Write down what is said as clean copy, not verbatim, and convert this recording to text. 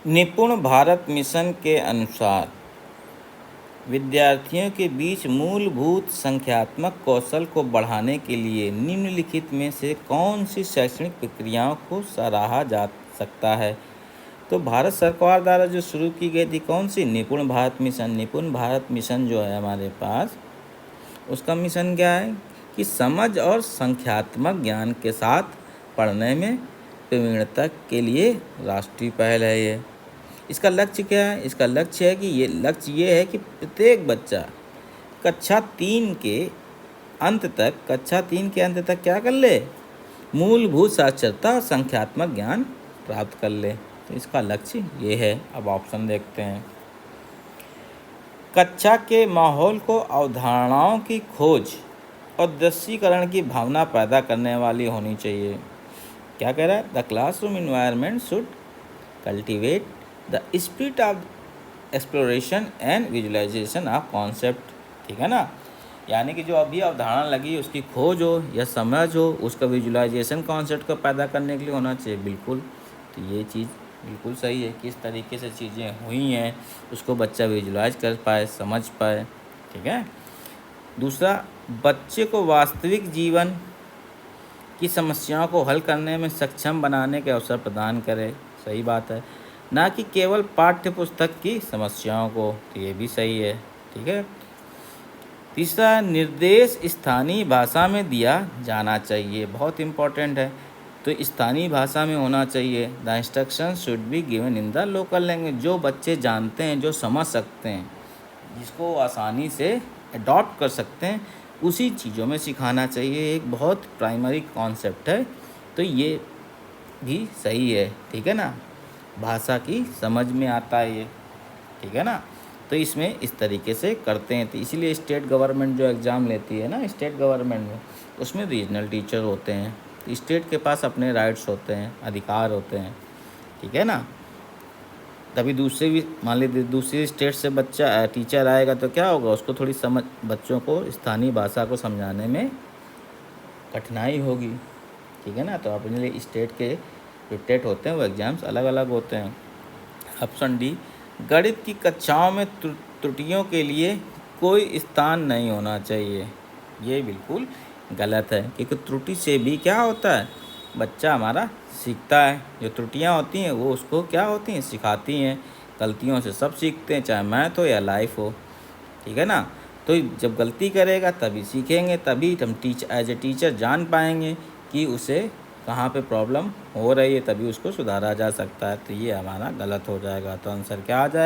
निपुण भारत मिशन के अनुसार विद्यार्थियों के बीच मूलभूत संख्यात्मक कौशल को बढ़ाने के लिए निम्नलिखित में से कौन सी शैक्षणिक प्रक्रियाओं को सराहा जा सकता है? तो भारत सरकार द्वारा जो शुरू की गई थी कौन सी? निपुण भारत मिशन। निपुण भारत मिशन जो है हमारे पास, उसका मिशन क्या है कि समझ और संख्यात्मक ज्ञान के साथ पढ़ने में प्रवीणता के लिए राष्ट्रीय पहल है ये। इसका लक्ष्य क्या है? इसका लक्ष्य है कि ये है कि प्रत्येक बच्चा कक्षा 3 के अंत तक क्या कर ले? मूलभूत साक्षरता और संख्यात्मक ज्ञान प्राप्त कर ले। तो इसका लक्ष्य ये है। अब ऑप्शन देखते हैं। कक्षा के माहौल को अवधारणाओं की खोज और दृश्यीकरण की भावना पैदा करने वाली होनी चाहिए। क्या कह रहा है? The classroom environment should cultivate the spirit of exploration and visualisation of concept. ठीक है ना? यानी कि जो अभी अवधारणा लगी उसकी खोज हो या समझ हो, उसका विजुअलाइजेशन कॉन्सेप्ट को पैदा करने के लिए होना चाहिए। बिल्कुल, तो ये चीज़ बिल्कुल सही है। किस तरीके से चीज़ें हुई हैं उसको बच्चा विजुअलाइज कर पाए, समझ पाए। ठीक है। दूसरा, बच्चे को वास्तविक जीवन की समस्याओं को हल करने में सक्षम बनाने के अवसर प्रदान करे। सही बात है, ना कि केवल पाठ्य पुस्तक की समस्याओं को। तो ये भी सही है। ठीक है। तीसरा, निर्देश स्थानीय भाषा में दिया जाना चाहिए। बहुत इम्पोर्टेंट है। तो स्थानीय भाषा में होना चाहिए। The instruction should be given in the local language. जो बच्चे जानते हैं, जो समझ सकते हैं, जिसको आसानी से अडॉप्ट कर सकते हैं, उसी चीज़ों में सिखाना चाहिए। एक बहुत प्राइमरी कॉन्सेप्ट है। तो ये भी सही है। ठीक है ना? भाषा की समझ में आता है ये। ठीक है ना? तो इसमें इस तरीके से करते हैं। तो इसीलिए स्टेट गवर्नमेंट जो एग्ज़ाम लेती है ना, स्टेट गवर्नमेंट में, उसमें रीजनल टीचर होते हैं। तो स्टेट के पास अपने राइट्स होते हैं, अधिकार होते हैं। ठीक है ना? तभी दूसरे भी, मान लीजिए दूसरी स्टेट से बच्चा टीचर आएगा तो क्या होगा, उसको थोड़ी समझ, बच्चों को स्थानीय भाषा को समझाने में कठिनाई होगी। ठीक है ना? तो अपने लिए स्टेट के जो टेट होते हैं वो एग्ज़ाम्स अलग अलग होते हैं। ऑप्शन डी, गणित की कक्षाओं में त्रुटियों के लिए कोई स्थान नहीं होना चाहिए। ये बिल्कुल गलत है, क्योंकि त्रुटि से भी क्या होता है, बच्चा हमारा सीखता है। जो त्रुटियां होती हैं वो उसको क्या होती हैं, सिखाती हैं। गलतियों से सब सीखते हैं, चाहे मैथ हो या लाइफ हो। ठीक है ना? तो जब गलती करेगा तभी सीखेंगे, तभी हम एज ए टीचर जान पाएंगे कि उसे कहाँ पे प्रॉब्लम हो रही है, तभी उसको सुधारा जा सकता है। तो ये हमारा गलत हो जाएगा। तो आंसर क्या आ जाएगा?